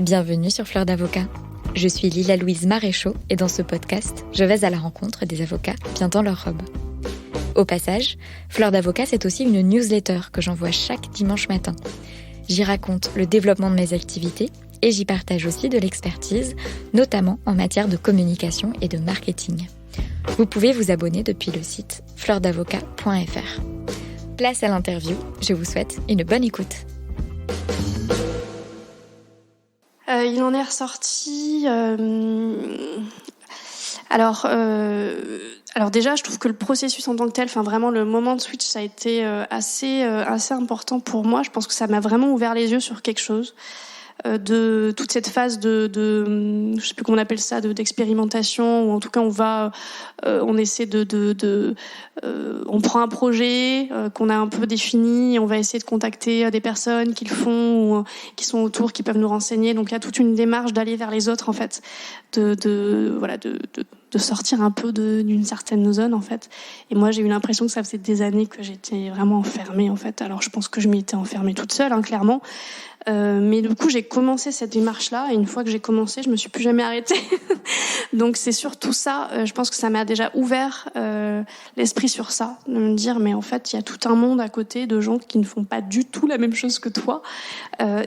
Bienvenue sur Fleur d'Avocat. Je suis Lila Louise Maréchaux et dans ce podcast, je vais à la rencontre des avocats bien dans leur robe. Au passage, Fleur d'Avocat, c'est aussi une newsletter que j'envoie chaque dimanche matin. J'y raconte le développement de mes activités et j'y partage aussi de l'expertise, notamment en matière de communication et de marketing. Vous pouvez vous abonner depuis le site fleurdavocat.fr. Place à l'interview, je vous souhaite une bonne écoute. Il en est ressorti... Alors déjà, je trouve que le processus en tant que tel, enfin vraiment le moment de switch, ça a été assez important pour moi. Je pense que ça m'a vraiment ouvert les yeux sur quelque chose. De toute cette phase de je sais plus comment on appelle ça, d'expérimentation, ou en tout cas on essaie on prend un projet qu'on a un peu défini et on va essayer de contacter des personnes qui le font ou qui sont autour, qui peuvent nous renseigner. Donc il y a toute une démarche d'aller vers les autres en fait, de sortir un peu d'une certaine zone en fait. Et moi j'ai eu l'impression que ça faisait des années que j'étais vraiment enfermée en fait. Alors je pense que je m'y étais enfermée toute seule, clairement. Mais du coup, j'ai commencé cette démarche-là, et une fois que j'ai commencé, je me suis plus jamais arrêtée. Donc, c'est surtout ça. Je pense que ça m'a déjà ouvert l'esprit sur ça, de me dire, mais en fait, il y a tout un monde à côté de gens qui ne font pas du tout la même chose que toi.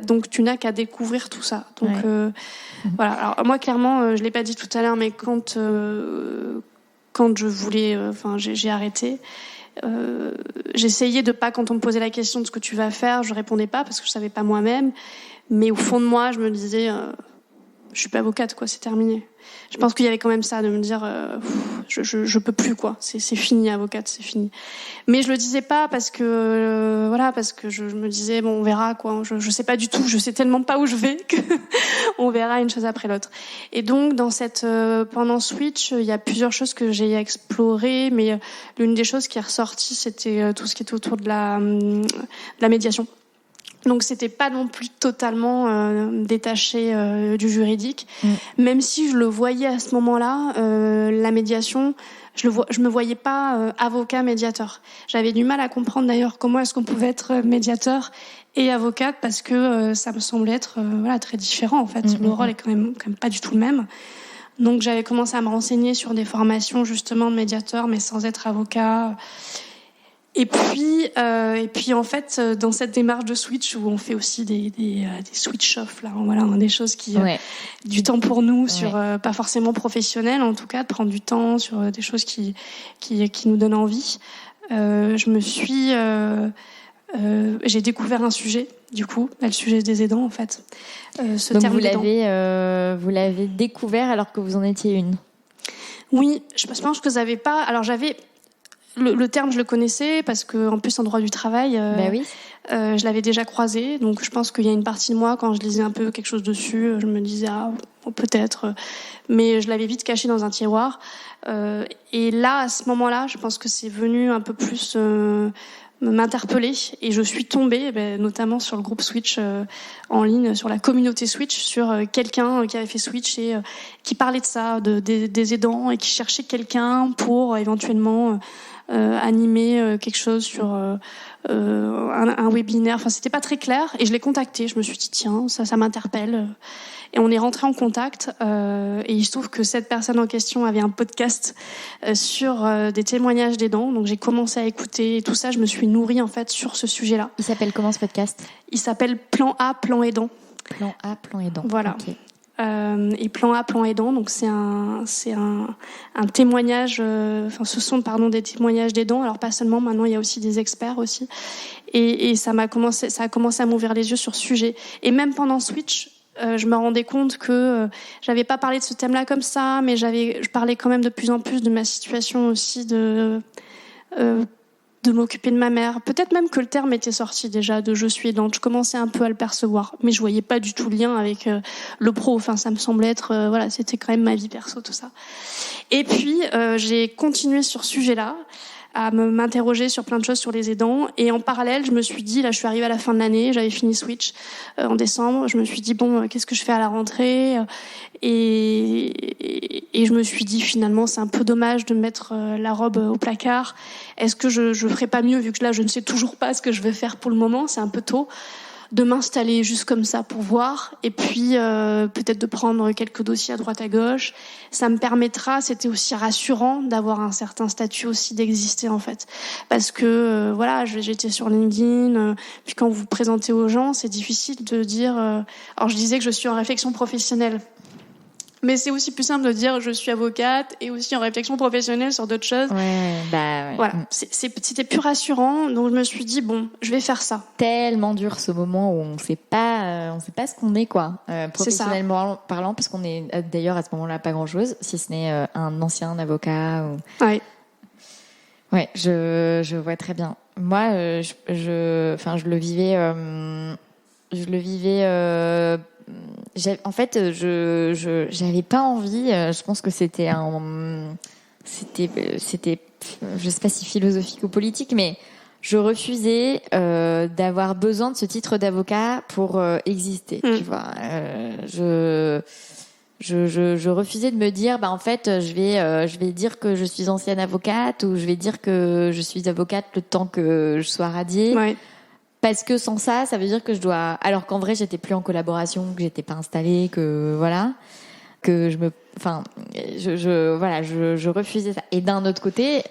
Donc, tu n'as qu'à découvrir tout ça. Donc, voilà. Alors, moi, clairement, je l'ai pas dit tout à l'heure, mais quand je voulais, j'ai arrêté. J'essayais de pas, quand on me posait la question de ce que tu vas faire, je répondais pas parce que je savais pas moi-même, mais au fond de moi je me disais je suis pas avocate quoi, c'est terminé. Je pense qu'il y avait quand même ça, de me dire je peux plus quoi, c'est fini avocate, c'est fini. Mais je le disais pas parce que parce que je me disais bon on verra quoi, je sais pas du tout, je sais tellement pas où je vais que on verra une chose après l'autre. Et donc dans cette pendant Switch, il y a plusieurs choses que j'ai explorées, mais l'une des choses qui est ressortie, c'était tout ce qui était autour de la médiation. Donc c'était pas non plus totalement détaché du juridique, même si je le voyais à ce moment-là, la médiation, je me voyais pas avocat médiateur. J'avais du mal à comprendre d'ailleurs comment est-ce qu'on pouvait être médiateur et avocate, parce que ça me semblait être très différent en fait. Le rôle est quand même pas du tout le même. Donc j'avais commencé à me renseigner sur des formations justement de médiateur, mais sans être avocat. Et puis en fait, dans cette démarche de switch où on fait aussi des switch off là, des choses qui du temps pour nous sur pas forcément professionnel, en tout cas de prendre du temps sur des choses qui nous donnent envie. J'ai découvert un sujet, du coup, le sujet des aidants en fait. Donc vous l'avez découvert alors que vous en étiez une. Oui, je pense que j'avais pas. Alors j'avais le terme, je le connaissais parce que en plus en droit du travail, je l'avais déjà croisé. Donc je pense qu'il y a une partie de moi, quand je lisais un peu quelque chose dessus, je me disais peut-être, mais je l'avais vite caché dans un tiroir. Et là, à ce moment-là, je pense que c'est venu un peu plus m'interpeller, et je suis tombée notamment sur le groupe Switch en ligne, sur la communauté Switch, sur quelqu'un qui avait fait Switch et qui parlait de ça, des aidants, et qui cherchait quelqu'un pour éventuellement animer quelque chose sur un webinaire. Enfin, c'était pas très clair, et je l'ai contacté. Je me suis dit tiens, ça m'interpelle. Et on est rentré en contact, et il se trouve que cette personne en question avait un podcast sur des témoignages d'aidants. Donc j'ai commencé à écouter, et tout ça, je me suis nourrie en fait sur ce sujet-là. Il s'appelle comment ce podcast ? Il s'appelle Plan A, Plan Aidant. Plan A, Plan Aidant. Voilà. Okay. Et Plan A, Plan Aidant, donc c'est un témoignage, ce sont des témoignages d'aidants. Alors pas seulement, maintenant il y a aussi des experts aussi. Et ça a commencé à m'ouvrir les yeux sur ce sujet. Et même pendant Switch, je me rendais compte que j'avais pas parlé de ce thème-là comme ça, mais je parlais quand même de plus en plus de ma situation aussi, de m'occuper de ma mère. Peut-être même que le terme était sorti déjà, de je suis aidante. Je commençais un peu à le percevoir, mais je voyais pas du tout le lien avec le pro. Enfin, ça me semblait être, c'était quand même ma vie perso, tout ça. Et puis, j'ai continué sur ce sujet-là, à m'interroger sur plein de choses sur les aidants. Et en parallèle, je me suis dit, là, je suis arrivée à la fin de l'année, j'avais fini Switch en décembre. Je me suis dit, bon, qu'est-ce que je fais à la rentrée ? Et je me suis dit, finalement, c'est un peu dommage de mettre la robe au placard. Est-ce que je ferais pas mieux, vu que là, je ne sais toujours pas ce que je vais faire pour le moment, c'est un peu tôt. de m'installer juste comme ça pour voir, et puis peut-être de prendre quelques dossiers à droite à gauche. Ça me permettra, c'était aussi rassurant d'avoir un certain statut aussi, d'exister en fait, parce que voilà, j'étais sur LinkedIn, puis quand vous vous présentez aux gens, c'est difficile de dire. Alors je disais que je suis en réflexion professionnelle. Mais c'est aussi plus simple de dire je suis avocate et aussi en réflexion professionnelle sur d'autres choses. Ouais. Voilà, c'était plus rassurant, donc je me suis dit bon, je vais faire ça. Tellement dur ce moment où on sait pas ce qu'on est quoi, professionnellement parlant, parce qu'on est d'ailleurs à ce moment-là pas grand-chose, si ce n'est un ancien avocat. Ouais. Ouais, je vois très bien. Moi, je le vivais. En fait, j'avais pas envie. Je pense que c'était, je sais pas si philosophique ou politique, mais je refusais d'avoir besoin de ce titre d'avocat pour exister. Tu vois, je refusais de me dire, en fait, je vais dire que je suis ancienne avocate, ou je vais dire que je suis avocate le temps que je sois radiée. Ouais. Parce que sans ça, ça veut dire que je dois. Alors qu'en vrai, j'étais plus en collaboration, que j'étais pas installée, que voilà, que je refusais ça. Et d'un autre côté,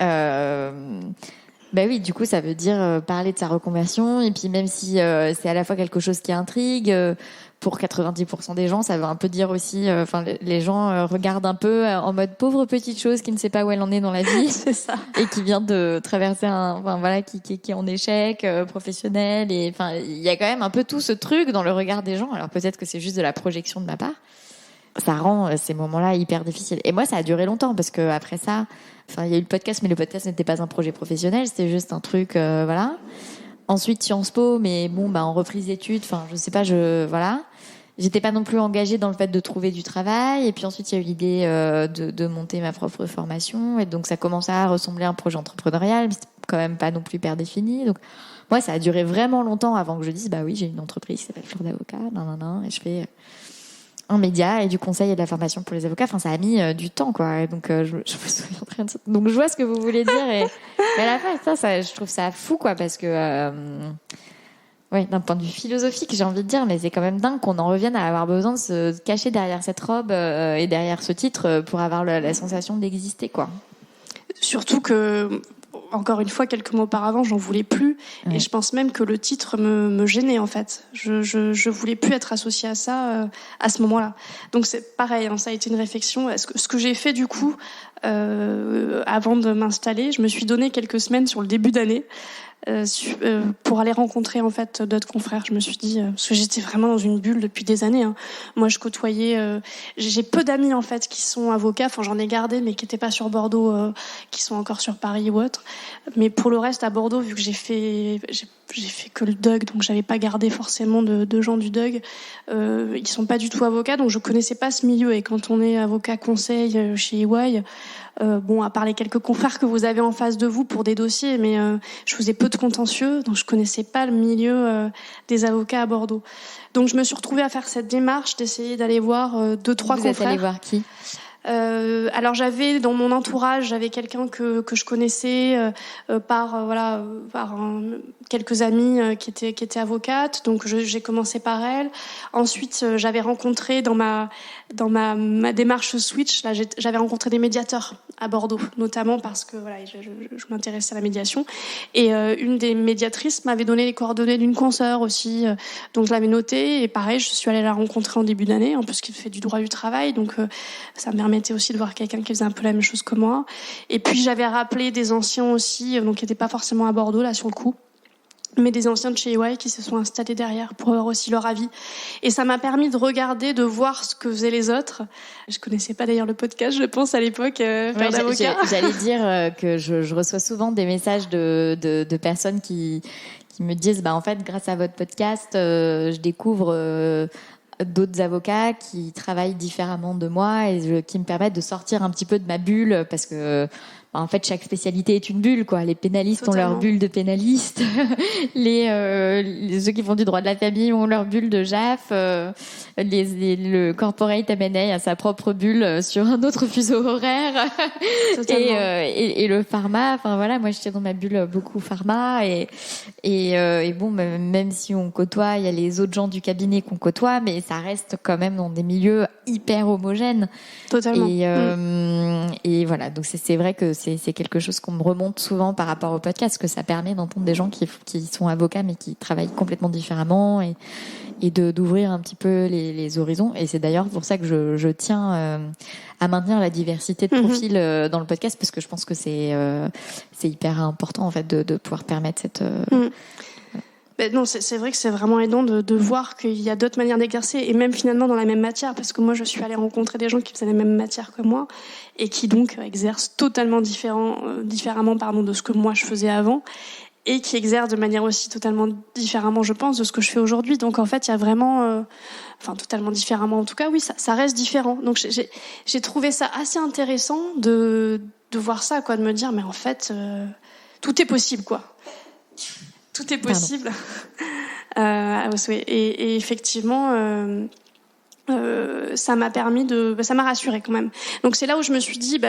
oui, du coup, ça veut dire parler de sa reconversion. Et puis même si c'est à la fois quelque chose qui intrigue, pour 90% des gens, ça veut un peu dire aussi. Les gens regardent un peu en mode pauvre petite chose qui ne sait pas où elle en est dans la vie. C'est ça. Et qui vient de traverser qui est en échec professionnel. Et il y a quand même un peu tout ce truc dans le regard des gens. Alors peut-être que c'est juste de la projection de ma part. Ça rend ces moments-là hyper difficiles. Et moi, ça a duré longtemps parce que après ça, il y a eu le podcast, mais le podcast n'était pas un projet professionnel, c'était juste un truc, voilà. Ensuite, Sciences Po, mais en reprise d'études, je sais pas, voilà. J'étais pas non plus engagée dans le fait de trouver du travail. Et puis ensuite, il y a eu l'idée de monter ma propre formation. Et donc, ça commençait à ressembler à un projet entrepreneurial, mais c'était quand même pas non plus hyper défini. Donc, moi, ça a duré vraiment longtemps avant que je dise, oui, j'ai une entreprise qui s'appelle Fleur d'Avocat, et je fais un média et du conseil et de la formation pour les avocats. Ça a mis du temps, quoi. Et donc, je me souviendrai de ça. Donc, je vois ce que vous voulez dire. Mais à la fin, ça, je trouve ça fou, quoi, parce que... Oui, d'un point de vue philosophique, j'ai envie de dire, mais c'est quand même dingue qu'on en revienne à avoir besoin de se cacher derrière cette robe et derrière ce titre pour avoir la sensation d'exister, quoi. Surtout que, encore une fois, quelques mois auparavant, j'en voulais plus. Ouais. Et je pense même que le titre me gênait, en fait. Je voulais plus être associée à ça à ce moment-là. Donc c'est pareil, ça a été une réflexion. Ce que j'ai fait, du coup, avant de m'installer, je me suis donné quelques semaines sur le début d'année pour aller rencontrer en fait d'autres confrères. Je me suis dit parce que j'étais vraiment dans une bulle depuis des années. Moi, je côtoyais. J'ai peu d'amis en fait qui sont avocats. J'en ai gardé, mais qui n'étaient pas sur Bordeaux, qui sont encore sur Paris ou autre. Mais pour le reste, à Bordeaux, vu que j'ai fait que le DUG, donc j'avais pas gardé forcément de gens du DUG. Ils sont pas du tout avocats, donc je connaissais pas ce milieu. Et quand on est avocat conseil chez EY. À part les quelques confrères que vous avez en face de vous pour des dossiers, mais je faisais peu de contentieux, donc je connaissais pas le milieu des avocats à Bordeaux. Donc je me suis retrouvée à faire cette démarche d'essayer d'aller voir 2-3 confrères. Vous êtes allé voir qui ? Alors j'avais dans mon entourage quelqu'un que je connaissais par quelques amis qui étaient avocates, donc j'ai commencé par elle. Ensuite j'avais rencontré dans ma démarche switch là, j'avais rencontré des médiateurs à Bordeaux, notamment parce que je m'intéressais à la médiation, et une des médiatrices m'avait donné les coordonnées d'une consoeur aussi, donc je l'avais notée, et pareil, je suis allée la rencontrer en début d'année, en plus qui fait du droit du travail, donc ça me permettait aussi de voir quelqu'un qui faisait un peu la même chose que moi. Et puis j'avais rappelé des anciens aussi, donc qui n'étaient pas forcément à Bordeaux là sur le coup, mais des anciens de chez EY qui se sont installés derrière pour avoir aussi leur avis. Et ça m'a permis de regarder, de voir ce que faisaient les autres. Je connaissais pas d'ailleurs le podcast, je pense, à l'époque, Fleur d'Avocat. J'allais dire que je reçois souvent des messages de personnes qui me disent, en fait, grâce à votre podcast, je découvre d'autres avocats qui travaillent différemment de moi et qui me permettent de sortir un petit peu de ma bulle, parce que en fait, chaque spécialité est une bulle, quoi. Les pénalistes Totalement. ont leur bulle de pénalistes. Ceux qui font du droit de la famille ont leur bulle de JAF. Le corporate M&A a sa propre bulle sur un autre fuseau horaire. Et le pharma, enfin voilà, moi j'étais dans ma bulle beaucoup pharma et bon, même si on côtoie, il y a les autres gens du cabinet qu'on côtoie, mais ça reste quand même dans des milieux hyper homogènes. Totalement. Et voilà, donc c'est vrai que c'est quelque chose qu'on me remonte souvent par rapport au podcast, que ça permet d'entendre des gens qui sont avocats mais qui travaillent complètement différemment et d'ouvrir un petit peu les horizons. Et c'est d'ailleurs pour ça que je tiens à maintenir la diversité de profils dans le podcast, parce que je pense que c'est hyper important en fait de pouvoir permettre cette non, c'est vrai que c'est vraiment aidant de voir qu'il y a d'autres manières d'exercer, et même finalement dans la même matière, parce que moi je suis allée rencontrer des gens qui faisaient les mêmes matières que moi et qui donc exercent totalement différemment de ce que moi je faisais avant, et qui exercent de manière aussi totalement différemment, je pense, de ce que je fais aujourd'hui. Donc en fait il y a vraiment totalement différemment, en tout cas oui, ça reste différent. Donc j'ai trouvé ça assez intéressant de voir ça, quoi, de me dire mais en fait tout est possible, quoi. Tout est possible. Et effectivement, ça m'a permis ça m'a rassurée quand même. Donc c'est là où je me suis dit,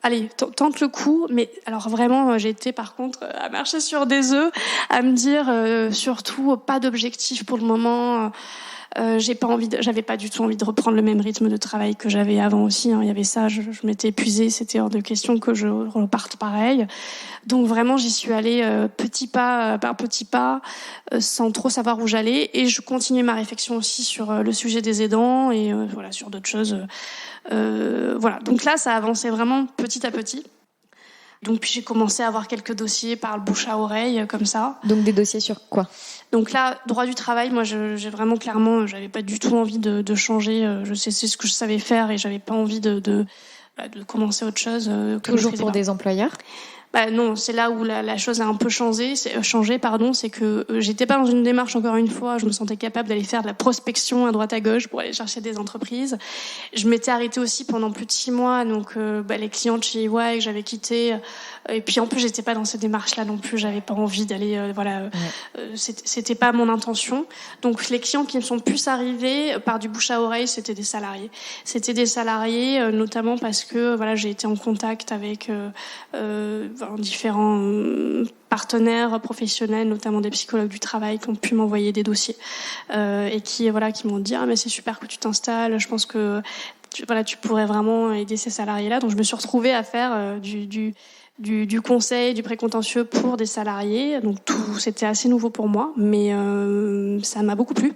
allez, tente le coup. Mais alors vraiment, j'ai été par contre à marcher sur des œufs, à me dire surtout pas d'objectif pour le moment. J'avais pas du tout envie de reprendre le même rythme de travail que j'avais avant aussi, hein. Il y avait ça, je m'étais épuisée, c'était hors de question que je reparte pareil. Donc vraiment, j'y suis allée petit pas par petit pas, sans trop savoir où j'allais, et je continuais ma réflexion aussi sur le sujet des aidants et voilà, sur d'autres choses. Voilà. Donc là, ça avançait vraiment petit à petit. Donc puis j'ai commencé à avoir quelques dossiers par le bouche à oreille, comme ça. Donc des dossiers sur quoi ? Donc là, droit du travail, moi, j'ai vraiment clairement, j'avais pas du tout envie de changer. C'est ce que je savais faire et j'avais pas envie de commencer autre chose. Toujours pour des employeurs ? Non, c'est là où la chose a un peu changé. C'est que j'étais pas dans une démarche, encore une fois, je me sentais capable d'aller faire de la prospection à droite à gauche pour aller chercher des entreprises. Je m'étais arrêtée aussi pendant plus de 6 mois, donc les clients de chez EY que j'avais quittés. Et puis en plus, j'étais pas dans ces démarches-là non plus. J'avais pas envie d'aller, c'était pas mon intention. Donc les clients qui me sont plus arrivés par du bouche à oreille, c'était des salariés. C'était des salariés, notamment parce que j'ai été en contact avec différents partenaires professionnels, notamment des psychologues du travail, qui ont pu m'envoyer des dossiers et qui m'ont dit mais c'est super que tu t'installes, je pense que tu pourrais vraiment aider ces salariés-là. Donc je me suis retrouvée à faire du conseil, du précontentieux pour des salariés. Donc tout, c'était assez nouveau pour moi, mais ça m'a beaucoup plu.